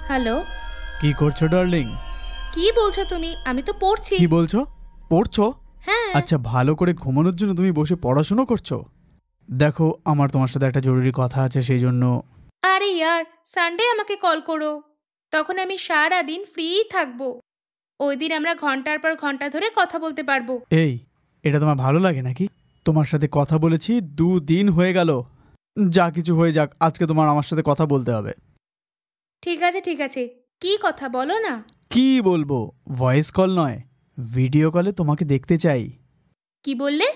Hello, কি করছো darling? কি বলছো তুমি? আমি তো পড়ছি। কি বলছো? পড়ছো? হ্যাঁ। আচ্ছা, ভালো করে ঘুমানোর জন্য তুমি বসে পড়াশোনা করছো? দেখো, আমার তোমার সাথে একটা জরুরি কথা আছে, সেই জন্য। আরে ইয়ার, সানডে আমাকে কল করো, তখন আমি সারা দিন ফ্রি থাকবো। ওই দিন আমরা ঘন্টার পর ঘন্টা ধরে কথা বলতে পারবো। এই, এটা তোমার ভালো লাগে নাকি? তোমার সাথে কথা বলেছি 2 দিন হয়ে গেল। যা কিছু হয়ে যাক, আজকে তোমার আমার সাথে কথা বলতে হবে। ঠিক আছে ঠিক আছে, কি কথা বলো না। কি বলবো? ভয়েস কল নয়, ভিডিও কলে তোমাকে দেখতে চাই। কি বললে?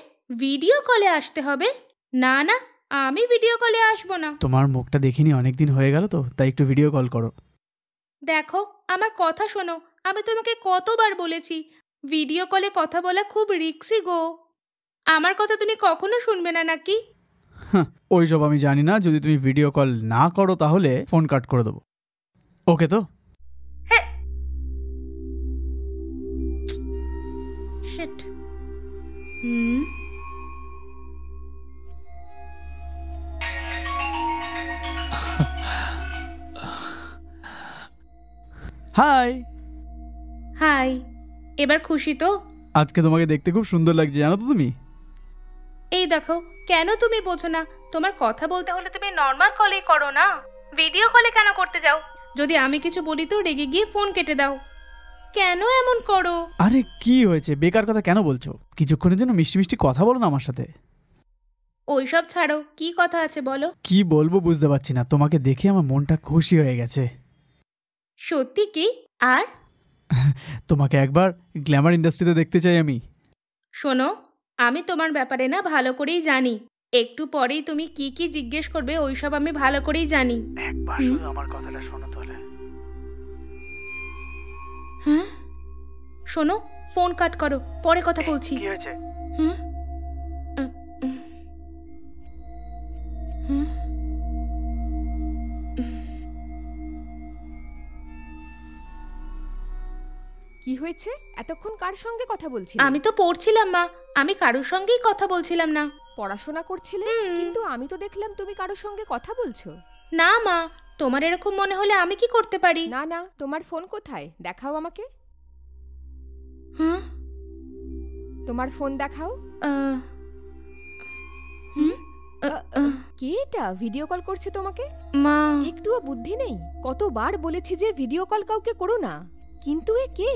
ভিডিও কলে আসতে হবে? না না, আমি ভিডিও কলে আসবো না। তোমার মুখটা দেখিনি অনেকদিন হয়ে গেল, তো তাই একটু ভিডিও কল করো। দেখো, আমার কথা শোনো, আমি তোমাকে কতবার বলেছি ভিডিও কলে কথা বলা খুব রিস্কি গো। আমার কথা তুমি কখনো শুনবে না নাকি? ওইসব আমি জানি না। যদি তুমি ভিডিও কল না করো তাহলে ফোন কাট করে দেবো। ওকে তো? হ্যাঁ। শিট। হাই। হাই। এবার খুশি তো? আজকে তোমাকে দেখতে খুব সুন্দর লাগছে, জানো তো তুমি? এই দেখো, কেন তুমি বোঝো না? তোমার কথা বলতে হলে তুমি নর্মাল কলেই করো না, ভিডিও কলে কেন করতে যাও? যদি আমি কিছু বলি তো রেগে গিয়ে ফোন কেটে দাও। কেন এমন করো? আরে কি হয়েছে? বেকার কথা কেন বলছো? কিছুক্ষণের জন্য মিষ্টি মিষ্টি কথা বলো না আমার সাথে। ওইসব ছাড়ো, কি কথা আছে বলো। কি বলবো বুঝতে পারছি না। তোমাকে দেখে আমার মনটা খুশি হয়ে গেছে। সত্যি কি? আর তোমাকে একবার গ্ল্যামার ইন্ডাস্ট্রিতে দেখতে চাই আমি। শোনো, আমি তোমার ব্যাপারে না ভালো করেই জানি। একটু পরেই তুমি কি কি জিজ্ঞেস করবে ওইসব আমি ভালো করেই জানি। একবার শুধু আমার কথাটা শোনো তাহলে। হ্যাঁ, শোনো, ফোন কাট করো, পরে কথা বলছি। কি হয়েছে? হুম হুম কি হয়েছে? এতক্ষণ কার সঙ্গে কথা বলছিলে? আমি তো পড়ছিলাম মা, আমি কারোর সঙ্গেই কথা বলছিলাম না। পড়াশোনা করছিলে? কিন্তু আমি তো দেখলাম তুমি কারোর সঙ্গে কথা বলছো। না মা, তোমার এরকম মনে হলে আমি কি করতে পারি? না না, তোমার ফোন কোথায়? দেখাও আমাকে। হ্যাঁ, তোমার ফোন দেখাও। কে এটা ভিডিও কল করছে তোমাকে? মা, একটুও বুদ্ধি নেই? কতবার বলেছি যে ভিডিও কল কাউকে করো না, কিন্তু এ কে?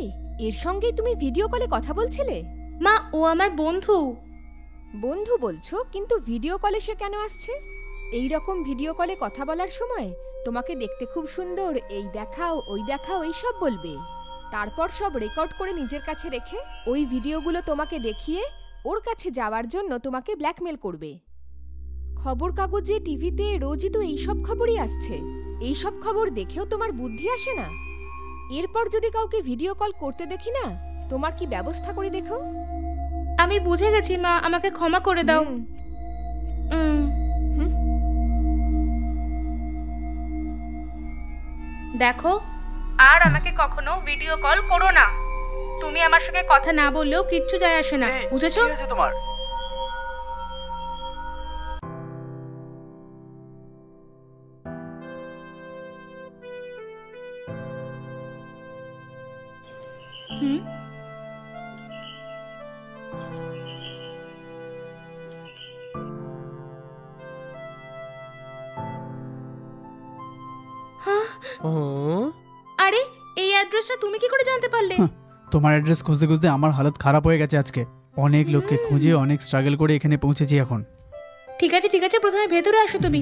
এর সঙ্গেই তুমি ভিডিও কলে কথা বলছিলে? মা, ও আমার বন্ধু। বন্ধু বলছো, কিন্তু ভিডিও কলে সে কেন আসছে? এই রকম ভিডিও কলে কথা বলার সময় তোমাকে দেখতে খুব সুন্দর, এই দেখাও ওই দেখাও এইসব বলবে। তারপর সব রেকর্ড করে নিজের কাছে রেখে ওই ভিডিওগুলো তোমাকে দেখিয়ে ওর কাছে যাওয়ার জন্য তোমাকে ব্ল্যাকমেল করবে। খবর কাগজে টিভিতে রোজই তো এইসব খবরই আসছে। এইসব খবর দেখেও তোমার বুদ্ধি আসে না? এরপর যদি কাউকে ভিডিও কল করতে দেখি না, তোমার কি ব্যবস্থা করে দেখো। আমি বুঝে গেছি মা, আমাকে ক্ষমা করে দাও। দেখো, আর আমাকে কখনো ভিডিও কল করো না। তুমি আমার সঙ্গে কথা না বললেও কিচ্ছু যায় আসে না, বুঝেছো? তোমার আরে, এই অ্যাড্রেসটা তুমি কি করে জানতে পারলে? তোমার অ্যাড্রেস খুঁজতে খুঁজতে আমার হালত খারাপ হয়ে গেছে আজকে। অনেক লোককে খুঁজে অনেক স্ট্রাগল করে এখানে পৌঁছেছি এখন। ঠিক আছে ঠিক আছে, প্রথমে ভেতরে আসো তুমি।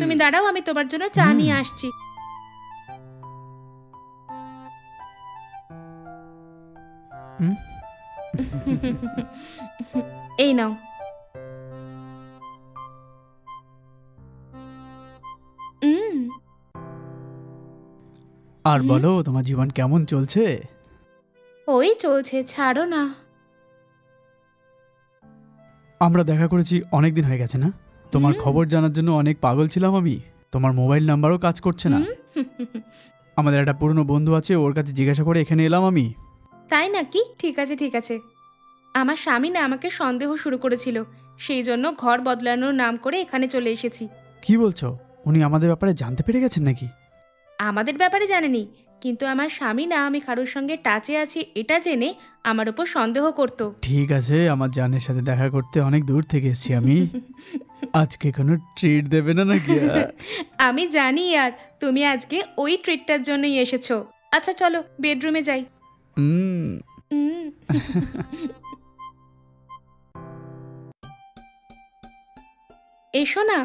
তুমি দাঁড়াও, আমি তোমার জন্য চা নিয়ে আসছি। এই নাও। আর বলো, তোমার জীবন কেমন চলছে? ওই চলছে, ছাড়ো না। আমরা দেখা করেছি অনেক দিন হয়ে গেছে না? তোমার খবর জানার জন্য অনেক পাগল ছিলাম আমি। তোমার মোবাইল নাম্বারও কাজ করছে না। আমাদের একটা পুরনো বন্ধু আছে, ওর কাছে জিজ্ঞাসা করে এখানে এলাম আমি। তাই নাকি? ঠিক আছে ঠিক আছে। আমার স্বামী না আমাকে সন্দেহ শুরু করেছিল, সেই জন্য ঘর বদলানোর নাম করে এখানে চলে এসেছি। কি বলছো? উনি আমাদের ব্যাপারে জানতে পেরে গেছেন নাকি? আমাদের ব্যাপারে জানেনি, কিন্তু আমার স্বামী না আমি কারোর সঙ্গে টাচে আছি এটা জেনে আমার উপর সন্দেহ করতো। ঠিক আছে, আমার জানের সাথে দেখা করতে অনেক দূর থেকে এসেছি আমি। আজকে কোনো ট্রিট দেবে না নাকি? আমি জানি আর তুমি আজকে ওই ট্রিটটার জন্যই এসেছো। আচ্ছা চলো বেডরুমে যাই। হুম। হুম। এসো না।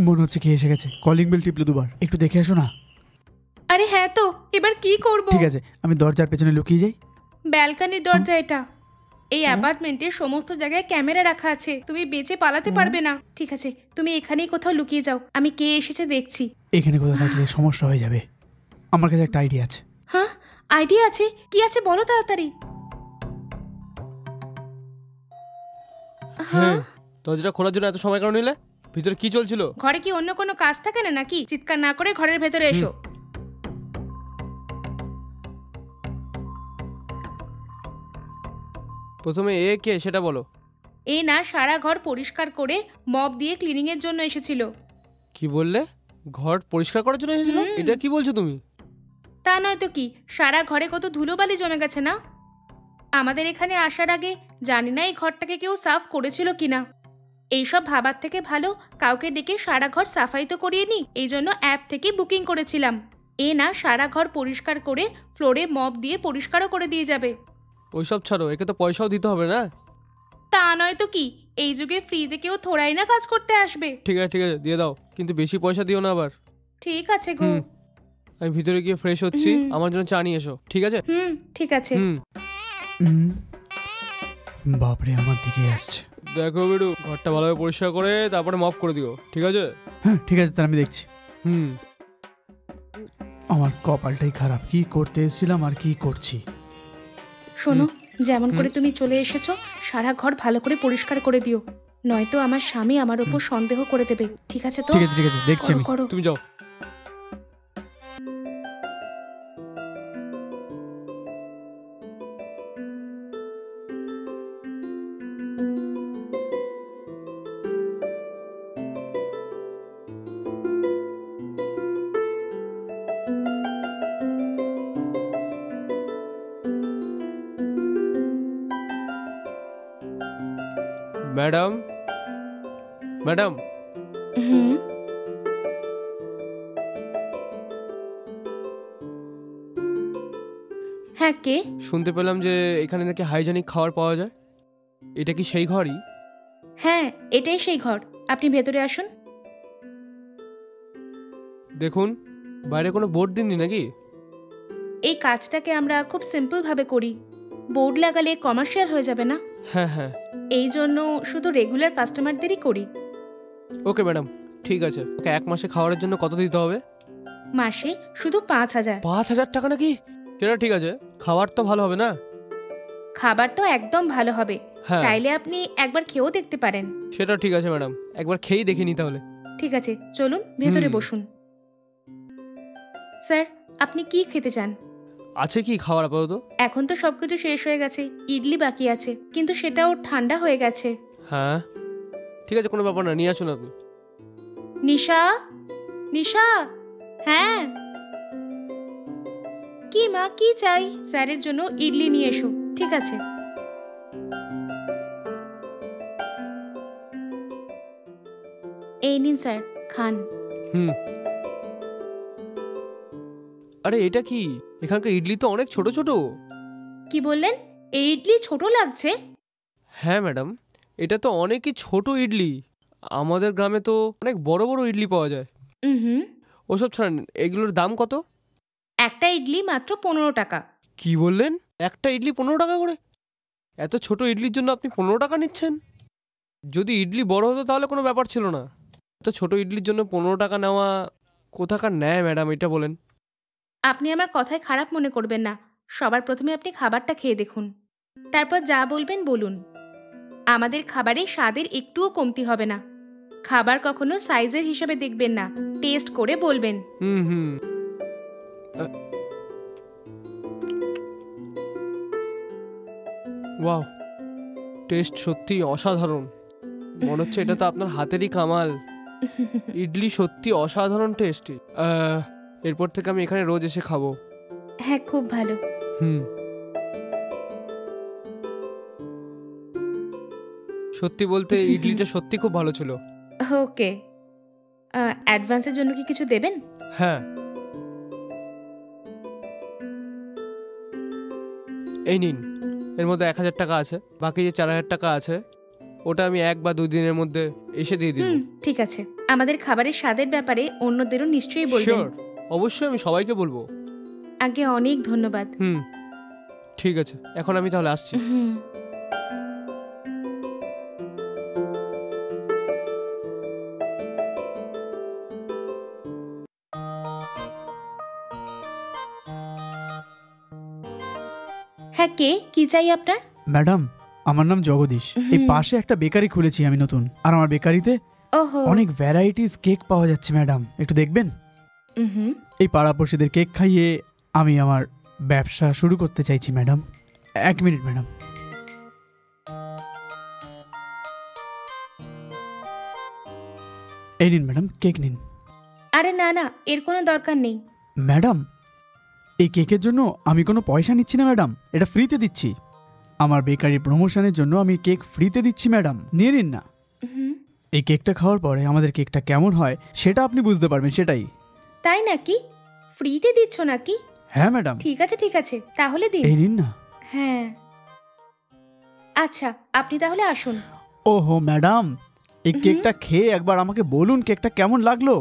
মনে হচ্ছে কি এসে গেছে। কলিং বেল টিপলো দুবার, একটু দেখে আসো না। আরে হ্যাঁ তো, এবার কি করব? ঠিক আছে, আমি দরজার পেছনে লুকিয়ে যাই। ব্যালকনির দরজা এটা। এই অ্যাপার্টমেন্টের সমস্ত জায়গায় ক্যামেরা রাখা আছে, তুমি বেঁচে পালাতে পারবে না। ঠিক আছে, তুমি এখানেই কোথাও লুকিয়ে যাও, আমি কে এসেছে দেখছি। এখানে কোথাও থাকলে সমস্যা হয়ে যাবে। আমার কাছে একটা আইডিয়া আছে। হ্যাঁ, আইডিয়া আছে? কি আছে বলো তাড়াতাড়ি। হ্যাঁ, দরজাটা খোলার জন্য এত সময় কেন নিলে? ভিতরে কি চলছিল? ঘরে কি অন্য কোনো কাজ থাকে না নাকি? চিৎকার না করে ঘরের ভেতরে এসো। প্রথমে এ কে সেটা বলো। এই না সারা ঘর পরিষ্কার করে মপ দিয়ে ক্লিনিং এর জন্য এসেছিল। কি বললে? ঘর পরিষ্কার করার জন্য এসেছিল? এটা কি বলছো তুমি? তা নয় তো কি, সারা ঘরে কত ধুলোবালি জমে গেছে না। আমাদের এখানে আসার আগে জানি না এই ঘরটাকে কেউ সাফ করেছিল কিনা। এইসব ভাবার থেকে ভালো কাউকে ডেকে সারা ঘর সাফাই তো করিয়ে নি, এই জন্য অ্যাপ থেকে বুকিং করেছিলাম। এ না সারা ঘর পরিষ্কার করে ফ্লোরে মপ দিয়ে পরিষ্কারও করে দিয়ে যাবে। ওইসব ছাড়ো, একে তো পয়সাও দিতে হবে না? তা নয় তো কি, এই যুগে ফ্রিতে কেউ থোড়াই না কাজ করতে আসবে। ঠিক আছে ঠিক আছে, দিয়ে দাও, কিন্তু বেশি পয়সা দিও না আবার। ঠিক আছে গো। আমি ভিতরে গিয়ে ফ্রেশ হচ্ছি, আমার জন্য চা নিয়ে এসো, ঠিক আছে? ঠিক আছে। বাপরে, আমার দিকে আসছে। দেখো বেডু, ঘরটা ভালোভাবে পরিষ্কার করে তারপরে মপ করে দিও, ঠিক আছে? হ্যাঁ ঠিক আছে, তাহলে আমি দেখছি। হুম। আমার কপালটাই খারাপ, কি করতে এসেছিলাম আর কি করছি। শোনো, যেমন করে তুমি চলে এসেছো সারা ঘর ভালো করে পরিষ্কার করে দিও, নয়তো আমার স্বামী আমার উপর সন্দেহ করে দেবে। ঠিক আছে তো? ঠিক আছে ঠিক আছে, দেখছি আমি। করো। তুমি যাও। ম্যাডাম, ম্যাডাম, হুম। হ্যাঁ কে? শুনতে পেলাম যে এখানে নাকি হাইজেনিক খাবার পাওয়া যায়। এটা কি সেই ঘরই? হ্যাঁ, এটাই সেই ঘর, আপনি ভেতরে আসুন। দেখুন, বাইরে কোনো বোর্ড দিননি নাকি? এই কাজটাকে আমরা খুব সিম্পল ভাবে করি, বোর্ড লাগালে কমার্শিয়াল হয়ে যাবে না। হ্যাঁ হ্যাঁ। এই জন্য শুধু রেগুলার কাস্টমারদেরই করি। ওকে ম্যাডাম, ঠিক আছে। ওকে 1 মাসে খাবারের জন্য কত দিতে হবে? মাসে শুধু 5,000। 5,000 টাকা নাকি? সেটা ঠিক আছে, খাবার তো ভালো হবে না? খাবার তো একদম ভালো হবে, হ্যাঁ, চাইলে আপনি একবার খেয়েও দেখতে পারেন। সেটা ঠিক আছে ম্যাডাম, একবার খেয়েই দেখে নি তাহলে। ঠিক আছে, চলুন ভেতরে হুম। বসুন। স্যার, আপনি কি খেতে চান? আছে কি খাবার আপাতত? এখন তো সবকিছু শেষ হয়ে গেছে, ইডলি বাকি আছে, কিন্তু সেটাও ঠান্ডা হয়ে গেছে। হ্যাঁ ঠিক আছে, কোনো ব্যাপার না, নিয়ে আসুন আপনি। নিশা, নিশা। হ্যাঁ কি মা, কি চাই? স্যারের জন্য ইডলি নিয়ে এসো। ঠিক আছে। এই নিন স্যার, খান। হুম। আরে এটা কি? এখানকার ইডলি তো অনেক ছোট ছোট। কি বললেন? এই ইডলি ছোট লাগছে? হ্যাঁ ম্যাডাম, এটা তো অনেকই ছোট ইডলি। আমাদের গ্রামে তো অনেক বড় বড় ইডলি পাওয়া যায়। হুম। ওসব ছাড়েন, এগুলোর দাম কত? একটা ইডলি মাত্র 15 টাকা। কি বললেন? একটা ইডলি 15 টাকা করে? এত ছোট ইডলির জন্য আপনি 15 টাকা নিচ্ছেন? যদি ইডলি বড় হতো তাহলে কোনো ব্যাপার ছিল না। এত ছোট ইডলির জন্য 15 টাকা নেওয়া কোথাকার ন্যায় ম্যাডাম, এটা বলেন। আপনি আমার কথায় খারাপ মনে করবেন না। সবার প্রথমে আপনি খাবারটা খেয়ে দেখুন, তারপর যা বলবেন বলুন। আমাদের খাবারে স্বাদের একটুও কমতি হবে না। খাবার কখনো সাইজের হিসাবে দেখবেন না, টেস্ট করে বলবেন। হুম। ওয়াও, টেস্ট সত্যি অসাধারণ। মনে হচ্ছে এটা তো আপনার হাতেরই কামাল। ইডলি সত্যি অসাধারণ টেস্টি। এরপর থেকে আমি এখানে রোজ এসে খাবো। হ্যাঁ, খুব ভালো। হুম। সত্যি বলতে ইডলিটা সত্যি খুব ভালো ছিল। ওকে, অ্যাডভান্সের জন্য কি কিছু দেবেন? হ্যাঁ, এই নিন, এর মধ্যে 1,000 টাকা আছে। বাকি যে 4,000 টাকা আছে ওটা আমি 1 বা 2 দিনের মধ্যে এসে দিয়ে দিব। ঠিক আছে। আমাদের খাবারের স্বাদের ব্যাপারে অন্যদেরও নিশ্চয়ই বলবেন। শিওর, অবশ্যই আমি সবাইকে বলবো। আগে অনেক ধন্যবাদ। ঠিক আছে, এখন আমি তাহলে আসছি। হ্যাঁ, কি চাই আপনার? ম্যাডাম, আমার নাম জগদীশ। এই পাশে একটা বেকারি খুলেছি আমি নতুন, আর আমার বেকারিতে ওহো, অনেক ভ্যারাইটিস কেক পাওয়া যাচ্ছে ম্যাডাম, একটু দেখবেন। এই পাড়াপড়শিদের কেক খাইয়ে আমি আমার ব্যবসা শুরু করতে চাইছি ম্যাডাম। 1 minute madam. এই নিন ম্যাডাম, কেক নিন। আরে না, এর কোনো দরকার নেই। ম্যাডাম, এই কেকের জন্য আমি কোনো পয়সা নিচ্ছি না ম্যাডাম, এটা ফ্রিতে দিচ্ছি। আমার বেকারি প্রমোশনের জন্য আমি কেক ফ্রিতে দিচ্ছি ম্যাডাম, নিয়ে নিন না। এই কেকটা খাওয়ার পরে আমাদের কেকটা কেমন হয় সেটা আপনি বুঝতে পারবেন, সেটাই। তাই নাকি? ফ্রিতে দিচ্ছ নাকি? হ্যাঁ ম্যাডাম। ঠিক আছে, তাহলে দিন। এই নিন না। হ্যাঁ, আচ্ছা, আপনি তাহলে আসুন। ওহো ম্যাডাম, এই কেকটা খেয়ে একবার আমাকে বলুন কেকটা কেমন লাগলো।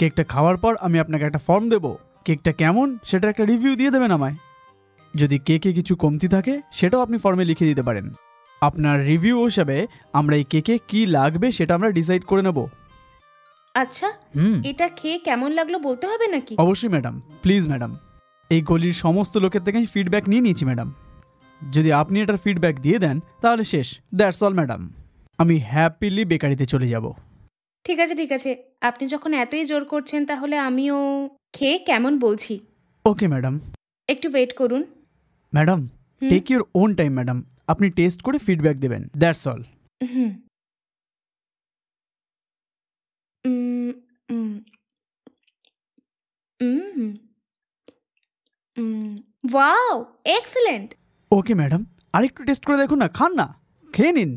কেকটা খাওয়ার পর আমি আপনাকে একটা ফর্ম দেব, কেকটা কেমন সেটার একটা রিভিউ দিয়ে দেবেন আমায়। যদি কেকে কিছু কমতি থাকে সেটাও আপনি ফর্মে লিখে দিতে পারেন। আপনার রিভিউ হিসাবে আমরা এই কেকে কি লাগবে সেটা আমরা ডিসাইড করে নেব। আচ্ছা, এটা খেয়ে কেমন লাগলো বলতে হবে নাকি? অবশ্যই ম্যাডাম, প্লিজ ম্যাডাম। এই গলির সমস্ত লোকের থেকে ফিডব্যাক নিয়ে নিয়েছি ম্যাডাম। যদি আপনি এটার ফিডব্যাক দিয়ে দেন তাহলে শেষ, দ্যাটস অল ম্যাডাম। আমি হ্যাপিলি বেকারিতে চলে যাব। ঠিক আছে, আপনি যখন এতই জোর করছেন তাহলে আমিও খেয়ে কেমন বলছি। Okay madam. একটু ওয়েট করুন। Madam, take your own time madam, আপনি টেস্ট করে ফিডব্যাক দেবেন, that's all. Wow, excellent. Okay madam, আরেকটু টেস্ট করে দেখুন না, খান না, খেয়ে নিন।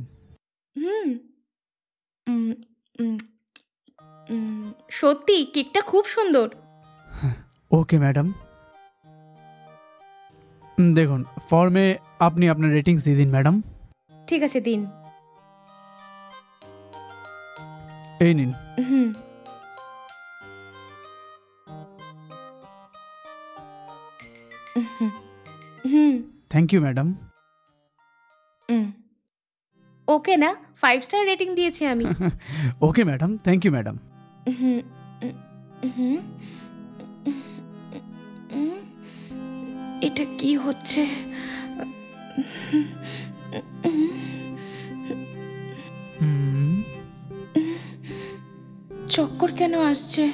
সত্যি কেকটা খুব সুন্দর। Okay madam. দেখুন ফর্মে আপনি আপনার রেটিংস দিয়ে দিন ম্যাডাম। ঠিক আছে, দিন। এই নিন। Thank you madam. ওকে না, 5 স্টার রেটিং দিয়েছি আমি। Okay madam, thank you madam. এটা কি হচ্ছে? চক্কর কেন আসছে?